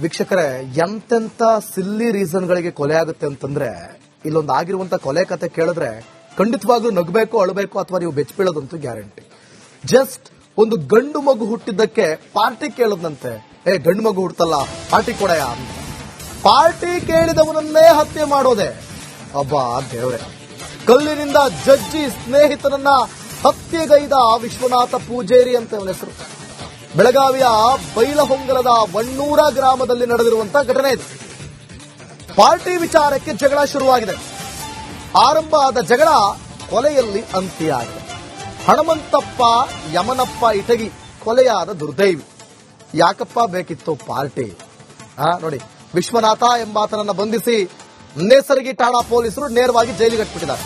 ವೀಕ್ಷಕರೇ, ಎಂತೆಂತ ಸಿಲ್ಲಿ ರೀಸನ್ಗಳಿಗೆ ಕೊಲೆ ಆಗುತ್ತೆ ಅಂತಂದ್ರೆ ಇಲ್ಲೊಂದು ಆಗಿರುವಂತ ಕೊಲೆ ಕತೆ ಕೇಳಿದ್ರೆ ಖಂಡಿತವಾಗ್ಲೂ ನಗಬೇಕು, ಅಳಬೇಕು ಅಥವಾ ನೀವು ಬೆಚ್ಚಬೀಳೋದಂತೂ ಗ್ಯಾರಂಟಿ. ಜಸ್ಟ್ ಒಂದು ಗಂಡು ಮಗು ಹುಟ್ಟಿದ್ದಕ್ಕೆ ಪಾರ್ಟಿ ಕೇಳದಂತೆ. ಗಂಡು ಮಗು ಹುಟ್ಟಲ್ಲ, ಪಾರ್ಟಿ ಕೊಡಯ ಅಂತ. ಪಾರ್ಟಿ ಕೇಳಿದವನನ್ನೇ ಹತ್ಯೆ ಮಾಡೋದೆ. ಅಬ್ಬಾ ದೇವ್ರೆ. ಕಲ್ಲಿನಿಂದ ಜಜ್ಜಿ ಸ್ನೇಹಿತನನ್ನ ಹತ್ಯೆಗೈದ ವಿಶ್ವನಾಥ ಪೂಜೇರಿ ಅಂತ ಅವನ ಹೆಸರು. ಬೆಳಗಾವಿಯ ಬೈಲಹೊಂಗಲದ ವಣ್ಣೂರ ಗ್ರಾಮದಲ್ಲಿ ನಡೆದಿರುವಂತಹ ಘಟನೆ ಇದು. ಪಾರ್ಟಿ ವಿಚಾರಕ್ಕೆ ಜಗಳ ಶುರುವಾಗಿದೆ. ಆರಂಭ ಆದ ಜಗಳ ಕೊಲೆಯಲ್ಲಿ ಅಂತ್ಯ ಆಗಿದೆ. ಹಣಮಂತಪ್ಪ ಯಮನಪ್ಪ ಇಟಗಿ ಕೊಲೆಯಾದ ದುರ್ದೈವಿ. ಯಾಕಪ್ಪ ಬೇಕಿತ್ತು ಪಾರ್ಟಿ? ನೋಡಿ, ವಿಶ್ವನಾಥ ಎಂಬಾತನನ್ನ ಬಂಧಿಸಿ ನೇಸರಗಿ ಠಾಣಾ ಪೊಲೀಸರು ನೇರವಾಗಿ ಜೈಲಿಗೆ ಕಟ್ಟಿಬಿಟ್ಟಿದ್ದಾರೆ.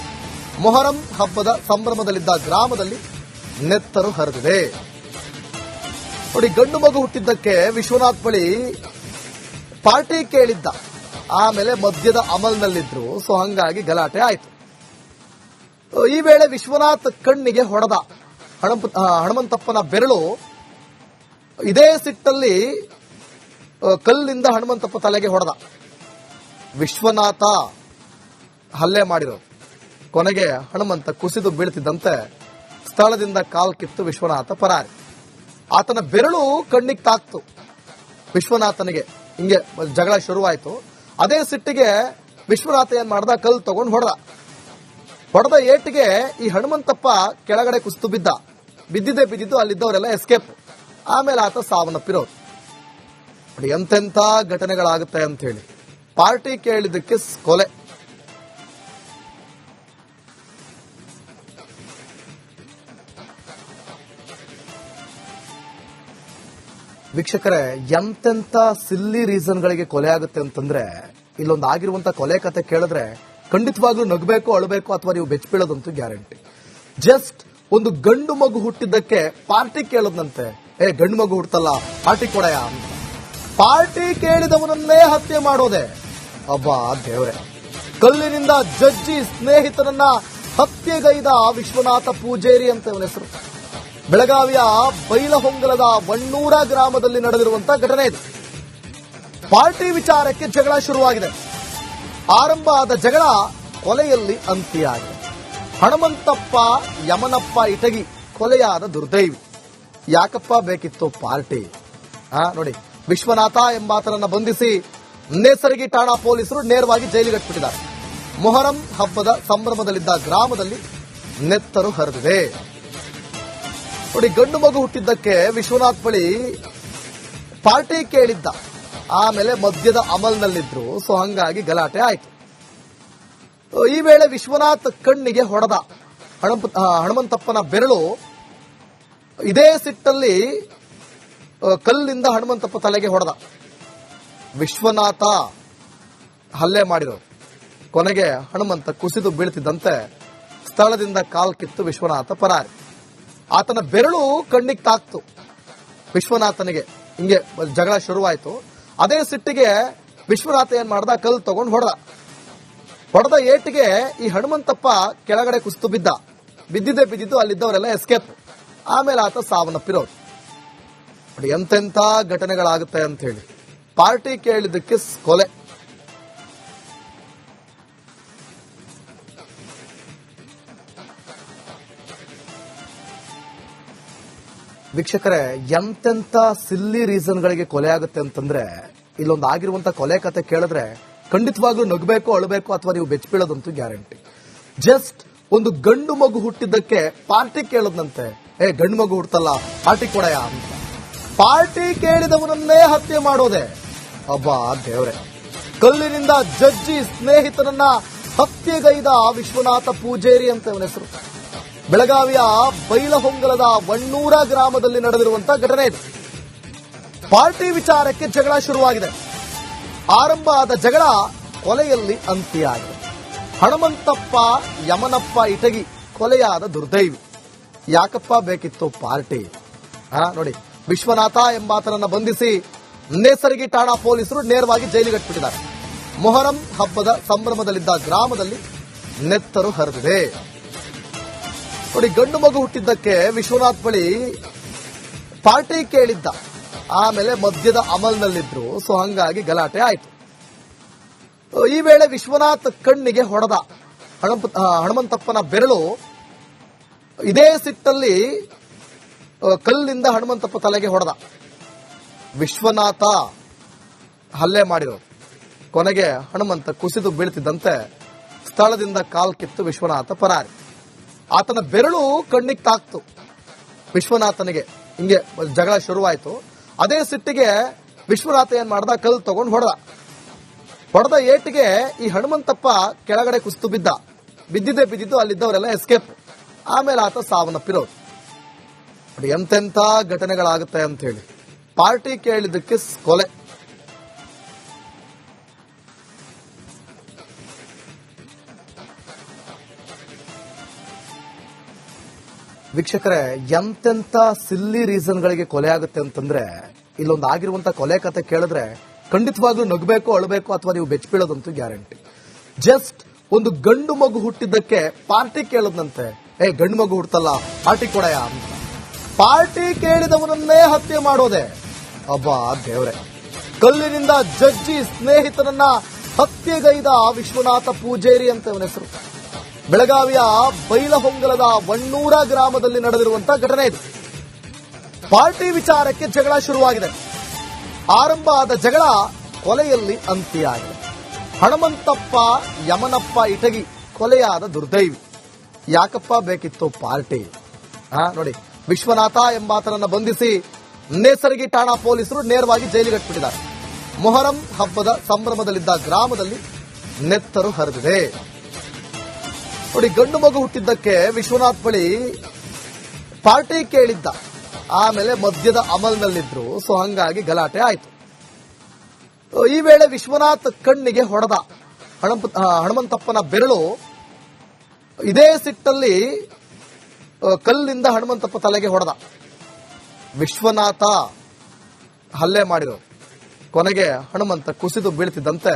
ಮೊಹರಂ ಹಬ್ಬದ ಸಂಭ್ರಮದಲ್ಲಿದ್ದ ಗ್ರಾಮದಲ್ಲಿ ನೆತ್ತರು ಹರಿದಿದೆ. ನೋಡಿ, ಗಂಡು ಮಗು ಹುಟ್ಟಿದ್ದಕ್ಕೆ ವಿಶ್ವನಾಥ್ ಬಳಿ ಪಾರ್ಟಿ ಕೇಳಿದ್ದ. ಆಮೇಲೆ ಮದ್ಯದ ಅಮಲ್ನಲ್ಲಿದ್ರು. ಸೊ ಹಂಗಾಗಿ ಗಲಾಟೆ ಆಯ್ತು. ಈ ವೇಳೆ ವಿಶ್ವನಾಥ್ ಕಣ್ಣಿಗೆ ಹೊಡೆದ. ಹನುಮಂತಪ್ಪನ ಬೆರಳು ಇದೇ ಸಿಟ್ಟಲ್ಲಿ ಕಲ್ಲಿಂದ ಹನುಮಂತಪ್ಪ ತಲೆಗೆ ಹೊಡೆದ. ವಿಶ್ವನಾಥ ಹಲ್ಲೆ ಮಾಡಿರೋದು. ಕೊನೆಗೆ ಹನುಮಂತ ಕುಸಿದು ಬೀಳ್ತಿದ್ದಂತೆ ಸ್ಥಳದಿಂದ ಕಾಲ್ ಕಿತ್ತು ವಿಶ್ವನಾಥ ಪರಾರಿ. ಆತನ ಬೆರಳು ಕಣ್ಣಿಗೆ ತಾಕ್ತು. ವಿಶ್ವನಾಥನಿಗೆ ಹಿಂಗೆ ಜಗಳ ಶುರುವಾಯಿತು. ಅದೇ ಸಿಟ್ಟಿಗೆ ವಿಶ್ವನಾಥ ಏನ್ ಮಾಡ್ದ, ಕಲ್ಲು ತಗೊಂಡು ಹೊಡೆದ ಏಟಿಗೆ ಈ ಹನುಮಂತಪ್ಪ ಕೆಳಗಡೆ ಕುಸಿದು ಬಿದ್ದ. ಬಿದ್ದಿದ್ದು ಅಲ್ಲಿದ್ದವರೆಲ್ಲ ಎಸ್ಕೇಪ್. ಆಮೇಲೆ ಆತ ಸಾವನ್ನಪ್ಪಿರೋದು. ನೋಡಿ ಎಂತೆಂಥ ಘಟನೆಗಳಾಗುತ್ತೆ ಅಂತ ಹೇಳಿ. ಪಾರ್ಟಿ ಕೇಳಿದ್ದಕ್ಕೆ ಕೊಲೆ. ವೀಕ್ಷಕರೇ, ಎಂತೆಂತ ಸಿಲ್ಲಿ ರೀಸನ್ಗಳಿಗೆ ಕೊಲೆ ಆಗುತ್ತೆ ಅಂತಂದ್ರೆ ಇಲ್ಲೊಂದು ಆಗಿರುವಂತ ಕೊಲೆ ಕತೆ ಕೇಳಿದ್ರೆ ಖಂಡಿತವಾಗ್ಲೂ ನಗಬೇಕು, ಅಳಬೇಕು ಅಥವಾ ನೀವು ಬೆಚ್ಚಬೀಳೋದಂತೂ ಗ್ಯಾರಂಟಿ. ಜಸ್ಟ್ ಒಂದು ಗಂಡು ಮಗು ಹುಟ್ಟಿದ್ದಕ್ಕೆ ಪಾರ್ಟಿ ಕೇಳದಂತೆ. ಗಂಡು ಮಗು ಹುಟ್ಟಲ್ಲ, ಪಾರ್ಟಿ ಕೊಡಯ ಅಂತ. ಪಾರ್ಟಿ ಕೇಳಿದವನನ್ನೇ ಹತ್ಯೆ ಮಾಡೋದೆ. ಅಬ್ಬಾ ದೇವ್ರೆ. ಕಲ್ಲಿನಿಂದ ಜಜ್ಜಿ ಸ್ನೇಹಿತನನ್ನ ಹತ್ಯೆಗೈದ ವಿಶ್ವನಾಥ ಪೂಜೇರಿ ಅಂತ ಅವನ ಹೆಸರು. ಬೆಳಗಾವಿಯ ಬೈಲಹೊಂಗಲದ ವಣ್ಣೂರ ಗ್ರಾಮದಲ್ಲಿ ನಡೆದಿರುವಂತಹ ಘಟನೆ ಇದು. ಪಾರ್ಟಿ ವಿಚಾರಕ್ಕೆ ಜಗಳ ಶುರುವಾಗಿದೆ. ಆರಂಭ ಆದ ಜಗಳ ಕೊಲೆಯಲ್ಲಿ ಅಂತ್ಯ ಆಗಿದೆ. ಹಣಮಂತಪ್ಪ ಯಮನಪ್ಪ ಇಟಗಿ ಕೊಲೆಯಾದ ದುರ್ದೈವಿ. ಯಾಕಪ್ಪ ಬೇಕಿತ್ತು ಪಾರ್ಟಿ? ನೋಡಿ, ವಿಶ್ವನಾಥ ಎಂಬಾತನನ್ನ ಬಂಧಿಸಿ ನೇಸರಗಿ ಠಾಣಾ ಪೊಲೀಸರು ನೇರವಾಗಿ ಜೈಲಿಗೆ ಕಟ್ಟಿಬಿಟ್ಟಿದ್ದಾರೆ. ಮೊಹರಂ ಹಬ್ಬದ ಸಂಭ್ರಮದಲ್ಲಿದ್ದ ಗ್ರಾಮದಲ್ಲಿ ನೆತ್ತರು ಹರಿದಿದೆ. ನೋಡಿ, ಗಂಡು ಮಗು ಹುಟ್ಟಿದ್ದಕ್ಕೆ ವಿಶ್ವನಾಥ್ ಬಳಿ ಪಾರ್ಟಿ ಕೇಳಿದ್ದ. ಆಮೇಲೆ ಮದ್ಯದ ಅಮಲ್ನಲ್ಲಿದ್ರು. ಸೊ ಹಂಗಾಗಿ ಗಲಾಟೆ ಆಯ್ತು. ಈ ವೇಳೆ ವಿಶ್ವನಾಥ್ ಕಣ್ಣಿಗೆ ಹೊಡೆದ. ಹನುಮಂತಪ್ಪನ ಬೆರಳು ಇದೇ ಸಿಟ್ಟಲ್ಲಿ ಕಲ್ಲಿಂದ ಹನುಮಂತಪ್ಪ ತಲೆಗೆ ಹೊಡೆದ. ವಿಶ್ವನಾಥ ಹಲ್ಲೆ ಮಾಡಿರೋದು. ಕೊನೆಗೆ ಹನುಮಂತ ಕುಸಿದು ಬೀಳ್ತಿದ್ದಂತೆ ಸ್ಥಳದಿಂದ ಕಾಲ್ ಕಿತ್ತು ವಿಶ್ವನಾಥ ಪರಾರಿ. ಆತನ ಬೆರಳು ಕಣ್ಣಿಗೆ ತಾಕ್ತು. ವಿಶ್ವನಾಥನಿಗೆ ಹಿಂಗೆ ಜಗಳ ಶುರುವಾಯಿತು. ಅದೇ ಸಿಟ್ಟಿಗೆ ವಿಶ್ವನಾಥ ಏನ್ ಮಾಡ್ದ, ಕಲ್ಲು ತಗೊಂಡು ಹೊಡೆದ ಏಟಿಗೆ ಈ ಹನುಮಂತಪ್ಪ ಕೆಳಗಡೆ ಕುಸಿದು ಬಿದ್ದಿದ್ದು ಅಲ್ಲಿದ್ದವರೆಲ್ಲ ಎಸ್ಕೇಪ್. ಆಮೇಲೆ ಆತ ಸಾವನ್ನಪ್ಪಿರೋದು. ನೋಡಿ ಎಂತೆಂಥ ಘಟನೆಗಳಾಗುತ್ತೆ ಅಂತ ಹೇಳಿ. ಪಾರ್ಟಿ ಕೇಳಿದ್ದಕ್ಕೆ ಕೊಲೆ. ವೀಕ್ಷಕರೇ, ಎಂತೆಂತ ಸಿಲ್ಲಿ ರೀಸನ್ಗಳಿಗೆ ಕೊಲೆ ಆಗುತ್ತೆ ಅಂತಂದ್ರೆ ಇಲ್ಲೊಂದು ಆಗಿರುವಂತ ಕೊಲೆ ಕತೆ ಕೇಳಿದ್ರೆ ಖಂಡಿತವಾಗ್ಲೂ ನಗಬೇಕು, ಅಳಬೇಕು ಅಥವಾ ನೀವು ಬೆಚ್ಚಬೀಳೋದಂತೂ ಗ್ಯಾರಂಟಿ. ಜಸ್ಟ್ ಒಂದು ಗಂಡು ಮಗು ಹುಟ್ಟಿದ್ದಕ್ಕೆ ಪಾರ್ಟಿ ಕೇಳದಂತೆ. ಗಂಡು ಮಗು ಹುಟ್ಟಲ್ಲ, ಪಾರ್ಟಿ ಕೊಡಯ ಅಂತ. ಪಾರ್ಟಿ ಕೇಳಿದವನನ್ನೇ ಹತ್ಯೆ ಮಾಡೋದೆ. ಅಬ್ಬಾ ದೇವ್ರೆ. ಕಲ್ಲಿನಿಂದ ಜಜ್ಜಿ ಸ್ನೇಹಿತನನ್ನ ಹತ್ಯೆಗೈದ ವಿಶ್ವನಾಥ ಪೂಜೇರಿ ಅಂತ ಅವನ ಹೆಸರು. ಬೆಳಗಾವಿಯ ಬೈಲಹೊಂಗಲದ ವಣ್ಣೂರ ಗ್ರಾಮದಲ್ಲಿ ನಡೆದಿರುವಂತಹ ಘಟನೆ ಇದು. ಪಾರ್ಟಿ ವಿಚಾರಕ್ಕೆ ಜಗಳ ಶುರುವಾಗಿದೆ. ಆರಂಭ ಆದ ಜಗಳ ಕೊಲೆಯಲ್ಲಿ ಅಂತ್ಯ ಆಗಿದೆ. ಹಣಮಂತಪ್ಪ ಯಮನಪ್ಪ ಇಟಗಿ ಕೊಲೆಯಾದ ದುರ್ದೈವಿ. ಯಾಕಪ್ಪ ಬೇಕಿತ್ತು ಪಾರ್ಟಿ? ನೋಡಿ, ವಿಶ್ವನಾಥ ಎಂಬಾತನನ್ನ ಬಂಧಿಸಿ ನೇಸರಗಿ ಠಾಣಾ ಪೊಲೀಸರು ನೇರವಾಗಿ ಜೈಲಿಗೆ ಕಟ್ಟಿಬಿಟ್ಟಿದ್ದಾರೆ. ಮೊಹರಂ ಹಬ್ಬದ ಸಂಭ್ರಮದಲ್ಲಿದ್ದ ಗ್ರಾಮದಲ್ಲಿ ನೆತ್ತರು ಹರಿದಿದೆ. ನೋಡಿ, ಗಂಡು ಮಗು ಹುಟ್ಟಿದ್ದಕ್ಕೆ ವಿಶ್ವನಾಥ್ ಬಳಿ ಪಾರ್ಟಿ ಕೇಳಿದ್ದ. ಆಮೇಲೆ ಮದ್ಯದ ಅಮಲ್ನಲ್ಲಿದ್ರು. ಸೊ ಹಂಗಾಗಿ ಗಲಾಟೆ ಆಯ್ತು. ಈ ವೇಳೆ ವಿಶ್ವನಾಥ್ ಕಣ್ಣಿಗೆ ಹೊಡೆದ. ಹನುಮಂತಪ್ಪನ ಬೆರಳು ಇದೇ ಸಿಟ್ಟಲ್ಲಿ ಕಲ್ಲಿಂದ ಹನುಮಂತಪ್ಪ ತಲೆಗೆ ಹೊಡೆದ. ವಿಶ್ವನಾಥ ಹಲ್ಲೆ ಮಾಡಿರೋದು. ಕೊನೆಗೆ ಹನುಮಂತ ಕುಸಿದು ಬೀಳ್ತಿದ್ದಂತೆ ಸ್ಥಳದಿಂದ ಕಾಲ್ ಕಿತ್ತು ವಿಶ್ವನಾಥ ಪರಾರಿ. ಆತನ ಬೆರಳು ಕಣ್ಣಿಗೆ ತಾಕ್ತು. ವಿಶ್ವನಾಥನಿಗೆ ಹಿಂಗೆ ಜಗಳ ಶುರುವಾಯಿತು. ಅದೇ ಸಿಟ್ಟಿಗೆ ವಿಶ್ವನಾಥ ಏನ್ ಮಾಡ್ದ, ಕಲ್ಲು ತಗೊಂಡು ಹೊಡೆದ ಏಟಿಗೆ ಈ ಹನುಮಂತಪ್ಪ ಕೆಳಗಡೆ ಕುಸಿದು ಬಿದ್ದಿದ್ದು ಅಲ್ಲಿದ್ದವರೆಲ್ಲ ಎಸ್ಕೇಪ್. ಆಮೇಲೆ ಆತ ಸಾವನ್ನಪ್ಪಿರೋದು. ಎಂತೆಂಥ ಘಟನೆಗಳಾಗುತ್ತೆ ಅಂತ ಹೇಳಿ. ಪಾರ್ಟಿ ಕೇಳಿದ್ದಕ್ಕೆ ಕೊಲೆ. ವೀಕ್ಷಕರೇ, ಎಂತೆಂಥ ಸಿಲ್ಲಿ ರೀಸನ್ಗಳಿಗೆ ಕೊಲೆ ಆಗುತ್ತೆ ಅಂತಂದ್ರೆ, ಇಲ್ಲೊಂದು ಆಗಿರುವಂತ ಕೊಲೆ ಕತೆ ಕೇಳಿದ್ರೆ ಖಂಡಿತವಾಗ್ಲೂ ನಗಬೇಕು, ಅಳಬೇಕು ಅಥವಾ ನೀವು ಬೆಚ್ಚಬೀಳೋದಂತೂ ಗ್ಯಾರಂಟಿ. ಜಸ್ಟ್ ಒಂದು ಗಂಡು ಮಗು ಹುಟ್ಟಿದ್ದಕ್ಕೆ ಪಾರ್ಟಿ ಕೇಳದಂತೆ. ಗಂಡು ಮಗು ಹುಟ್ಟಲ್ಲ, ಪಾರ್ಟಿ ಕೊಡಯ ಅಂತ. ಪಾರ್ಟಿ ಕೇಳಿದವನನ್ನೇ ಹತ್ಯೆ ಮಾಡೋದೆ. ಅಬ್ಬಾ ದೇವ್ರೆ. ಕಲ್ಲಿನಿಂದ ಜಜ್ಜಿ ಸ್ನೇಹಿತನನ್ನ ಹತ್ಯೆಗೈದ ವಿಶ್ವನಾಥ ಪೂಜೇರಿ ಅಂತ ಇವನ ಹೆಸರು. ಬೆಳಗಾವಿಯ ಬೈಲಹೊಂಗಲದ ವಣ್ಣೂರ ಗ್ರಾಮದಲ್ಲಿ ನಡೆದಿರುವಂತಹ ಘಟನೆ ಇದು. ಪಾರ್ಟಿ ವಿಚಾರಕ್ಕೆ ಜಗಳ ಶುರುವಾಗಿದೆ. ಆರಂಭ ಆದ ಜಗಳ ಕೊಲೆಯಲ್ಲಿ ಅಂತ್ಯ ಆಗಿದೆ. ಹನುಮಂತಪ್ಪ ಯಮನಪ್ಪ ಇಟಗಿ ಕೊಲೆಯಾದ ದುರ್ದೈವಿ. ಯಾಕಪ್ಪ ಬೇಕಿತ್ತು ಪಾರ್ಟಿ? ನೋಡಿ, ವಿಶ್ವನಾಥ ಎಂಬಾತನನ್ನ ಬಂಧಿಸಿ ನೇಸರಗಿ ಠಾಣಾ ಪೊಲೀಸರು ನೇರವಾಗಿ ಜೈಲಿಗೆ ಹಾಕಿಬಿಟ್ಟಿದ್ದಾರೆ. ಮೊಹರಂ ಹಬ್ಬದ ಸಂಭ್ರಮದಲ್ಲಿದ್ದ ಗ್ರಾಮದಲ್ಲಿ ನೆತ್ತರು ಹರಿದಿದೆ. ನೋಡಿ, ಗಂಡು ಮಗು ಹುಟ್ಟಿದ್ದಕ್ಕೆ ವಿಶ್ವನಾಥ್ ಬಳಿ ಪಾರ್ಟಿ ಕೇಳಿದ್ದ. ಆಮೇಲೆ ಮದ್ಯದ ಅಮಲ್ನಲ್ಲಿದ್ರು. ಸೊ ಹಂಗಾಗಿ ಗಲಾಟೆ ಆಯ್ತು. ಈ ವೇಳೆ ವಿಶ್ವನಾಥ್ ಕಣ್ಣಿಗೆ ಹೊಡೆದ. ಹನುಮಂತಪ್ಪನ ಬೆರಳು ಇದೇ ಸಿಟ್ಟಲ್ಲಿ ಕಲ್ಲಿಂದ ಹನುಮಂತಪ್ಪ ತಲೆಗೆ ಹೊಡೆದ. ವಿಶ್ವನಾಥ ಹಲ್ಲೆ ಮಾಡಿರೋದು. ಕೊನೆಗೆ ಹನುಮಂತ ಕುಸಿದು ಬೀಳ್ತಿದ್ದಂತೆ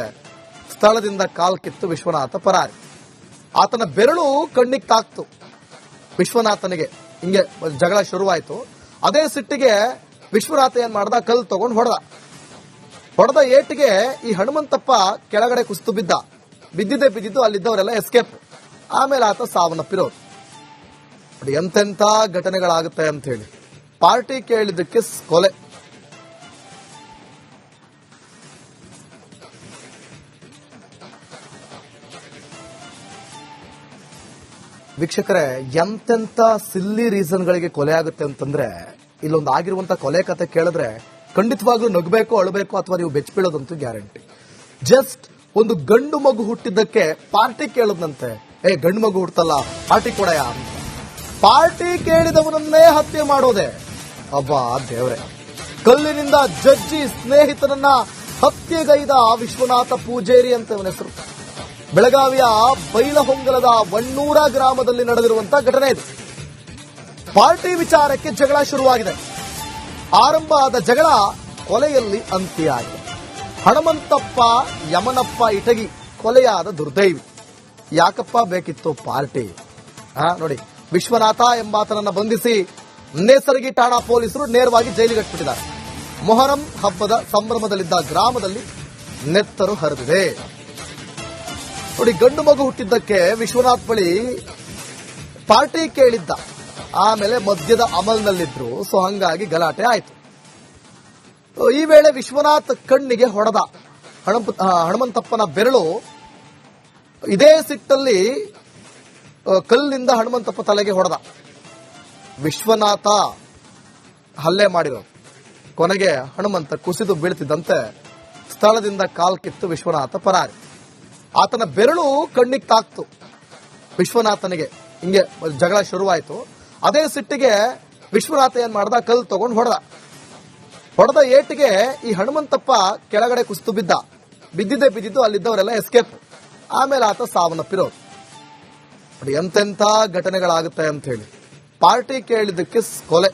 ಸ್ಥಳದಿಂದ ಕಾಲ್ ಕಿತ್ತು ವಿಶ್ವನಾಥ ಪರಾರಿ. ಆತನ ಬೆರಳು ಕಣ್ಣಿಗೆ ತಾಕ್ತು. ವಿಶ್ವನಾಥನಿಗೆ ಹಿಂಗೆ ಜಗಳ ಶುರುವಾಯಿತು. ಅದೇ ಸಿಟ್ಟಿಗೆ ವಿಶ್ವನಾಥ ಏನ್ ಮಾಡ್ದ, ಕಲ್ಲು ತಗೊಂಡು ಹೊಡೆದ ಏಟಿಗೆ ಈ ಹನುಮಂತಪ್ಪ ಕೆಳಗಡೆ ಕುಸಿದು ಬಿದ್ದಿದ್ದು ಅಲ್ಲಿದ್ದವರೆಲ್ಲ ಎಸ್ಕೇಪ್. ಆಮೇಲೆ ಆತ ಸಾವನ್ನಪ್ಪಿರೋದು. ನೋಡಿ, ಎಂತೆಂಥ ಘಟನೆಗಳಾಗುತ್ತೆ ಅಂತ ಹೇಳಿ. ಪಾರ್ಟಿ ಕೇಳಿದ್ದಕ್ಕೆ ಕೊಲೆ. ವೀಕ್ಷಕರೇ, ಎಂತೆಂಥ ಸಿಲ್ಲಿ ರೀಸನ್ಗಳಿಗೆ ಕೊಲೆ ಆಗುತ್ತೆ ಅಂತಂದ್ರೆ, ಇಲ್ಲೊಂದು ಆಗಿರುವಂತ ಕೊಲೆ ಕತೆ ಕೇಳಿದ್ರೆ ಖಂಡಿತವಾಗ್ಲೂ ನಗಬೇಕು, ಅಳಬೇಕು ಅಥವಾ ನೀವು ಬೆಚ್ಚಬೀಳೋದಂತೂ ಗ್ಯಾರಂಟಿ. ಜಸ್ಟ್ ಒಂದು ಗಂಡು ಮಗು ಹುಟ್ಟಿದ್ದಕ್ಕೆ ಪಾರ್ಟಿ ಕೇಳದಂತೆ. ಗಂಡು ಮಗು ಹುಟ್ಟಲ್ಲ, ಪಾರ್ಟಿ ಕೊಡಯ ಅಂತ. ಪಾರ್ಟಿ ಕೇಳಿದವನನ್ನೇ ಹತ್ಯೆ ಮಾಡೋದೆ. ಅಬ್ಬಾ ದೇವ್ರೆ. ಕಲ್ಲಿನಿಂದ ಜಜ್ಜಿ ಸ್ನೇಹಿತನನ್ನ ಹತ್ಯೆಗೈದ ವಿಶ್ವನಾಥ ಪೂಜೇರಿ ಅಂತ ಇವನ ಹೆಸರು. ಬೆಳಗಾವಿಯ ಬೈಲಹೊಂಗಲದ ವಣ್ಣೂರ ಗ್ರಾಮದಲ್ಲಿ ನಡೆದಿರುವಂತಹ ಘಟನೆ ಇದು. ವೀಕ್ಷಕರೇ, ಎಂತೆಂಥ ಸಿಲ್ಲಿ ರೀಸನ್ಗಳಿಗೆ ಕೊಲೆ ಆಗುತ್ತೆ ಅಂತಂದ್ರೆ, ಇಲ್ಲೊಂದು ಆಗಿರುವಂತ ಕೊಲೆ ಕತೆ ಕೇಳಿದ್ರೆ ಖಂಡಿತವಾಗ್ಲೂ ನಗಬೇಕು, ಅಳಬೇಕು ಅಥವಾ ನೀವು ಬೆಚ್ಚಬೀಳೋದಂತೂ ಗ್ಯಾರಂಟಿ. ಜಸ್ಟ್ ಒಂದು ಗಂಡು ಮಗು ಹುಟ್ಟಿದ್ದಕ್ಕೆ ಪಾರ್ಟಿ ಕೇಳದಂತೆ. ಗಂಡು ಮಗು ಹುಟ್ಟಲ್ಲ, ಪಾರ್ಟಿ ಕೊಡಯ ಅಂತ. ಪಾರ್ಟಿ ಕೇಳಿದವನನ್ನೇ ಹತ್ಯೆ ಮಾಡೋದೆ. ಅಬ್ಬಾ ದೇವ್ರೆ. ಕಲ್ಲಿನಿಂದ ಜಜ್ಜಿ ಸ್ನೇಹಿತನನ್ನ ಹತ್ಯೆಗೈದ ವಿಶ್ವನಾಥ ಪೂಜೇರಿ ಅಂತ ಇವನ ಹೆಸರು. ಬೆಳಗಾವಿಯ ಬೈಲಹೊಂಗಲದ ವಣ್ಣೂರ ಗ್ರಾಮದಲ್ಲಿ ನಡೆದಿರುವಂತಹ ಘಟನೆ ಇದು. ಪಾರ್ಟಿ ವಿಚಾರಕ್ಕೆ ಜಗಳ ಶುರುವಾಗಿದೆ. ಆರಂಭ ಆದ ಜಗಳ ಕೊಲೆಯಲ್ಲಿ ಅಂತ್ಯ ಆಗಿದೆ. ಹನುಮಂತಪ್ಪ ಯಮನಪ್ಪ ಇಟಗಿ ಕೊಲೆಯಾದ ದುರ್ದೈವಿ. ಯಾಕಪ್ಪ ಬೇಕಿತ್ತು ಪಾರ್ಟಿ? ನೋಡಿ, ವಿಶ್ವನಾಥ ಎಂಬಾತನನ್ನ ಬಂಧಿಸಿ ನೇಸರಗಿ ಠಾಣಾ ಪೊಲೀಸರು ನೇರವಾಗಿ ಜೈಲಿಗೆ ಹಾಕಿಬಿಟ್ಟಿದ್ದಾರೆ. ಮೊಹರಂ ಹಬ್ಬದ ಸಂಭ್ರಮದಲ್ಲಿದ್ದ ಗ್ರಾಮದಲ್ಲಿ ನೆತ್ತರು ಹರಿದಿದೆ. ನೋಡಿ, ಗಂಡು ಮಗು ಹುಟ್ಟಿದ್ದಕ್ಕೆ ವಿಶ್ವನಾಥ್ ಬಳಿ ಪಾರ್ಟಿ ಕೇಳಿದ್ದ. ಆಮೇಲೆ ಮದ್ಯದ ಅಮಲ್ನಲ್ಲಿದ್ರು. ಸೊ ಹಂಗಾಗಿ ಗಲಾಟೆ ಆಯ್ತು. ಈ ವೇಳೆ ವಿಶ್ವನಾಥ್ ಕಣ್ಣಿಗೆ ಹೊಡೆದ. ಹನುಮಂತಪ್ಪನ ಬೆರಳು ಇದೇ ಸಿಟ್ಟಲ್ಲಿ ಕಲ್ಲಿಂದ ಹನುಮಂತಪ್ಪ ತಲೆಗೆ ಹೊಡೆದ. ವಿಶ್ವನಾಥ ಹಲ್ಲೆ ಮಾಡಿರೋದು. ಕೊನೆಗೆ ಹನುಮಂತ ಕುಸಿದು ಬೀಳ್ತಿದ್ದಂತೆ ಸ್ಥಳದಿಂದ ಕಾಲ್ ಕಿತ್ತು ವಿಶ್ವನಾಥ ಪರಾರಿ. ಆತನ ಬೆರಳು ಕಣ್ಣಿಗೆ ತಾಕ್ತು. ವಿಶ್ವನಾಥನಿಗೆ ಹಿಂಗೆ ಜಗಳ ಶುರುವಾಯಿತು. ಅದೇ ಸಿಟ್ಟಿಗೆ ವಿಶ್ವನಾಥ ಏನ್ ಮಾಡ್ದ, ಕಲ್ಲು ತಗೊಂಡು ಹೊಡೆದ ಏಟಿಗೆ ಈ ಹನುಮಂತಪ್ಪ ಕೆಳಗಡೆ ಕುಸಿದು ಬಿದ್ದಿದ್ದು ಅಲ್ಲಿದ್ದವರೆಲ್ಲ ಎಸ್ಕೇಪ್. ಆಮೇಲೆ ಆತ ಸಾವನ್ನಪ್ಪಿರೋದು. ನೋಡಿ, ಎಂತೆಂಥ ಘಟನೆಗಳಾಗುತ್ತೆ ಅಂತ ಹೇಳಿ. ಪಾರ್ಟಿ ಕೇಳಿದ್ದಕ್ಕೆ ಕೊಲೆ.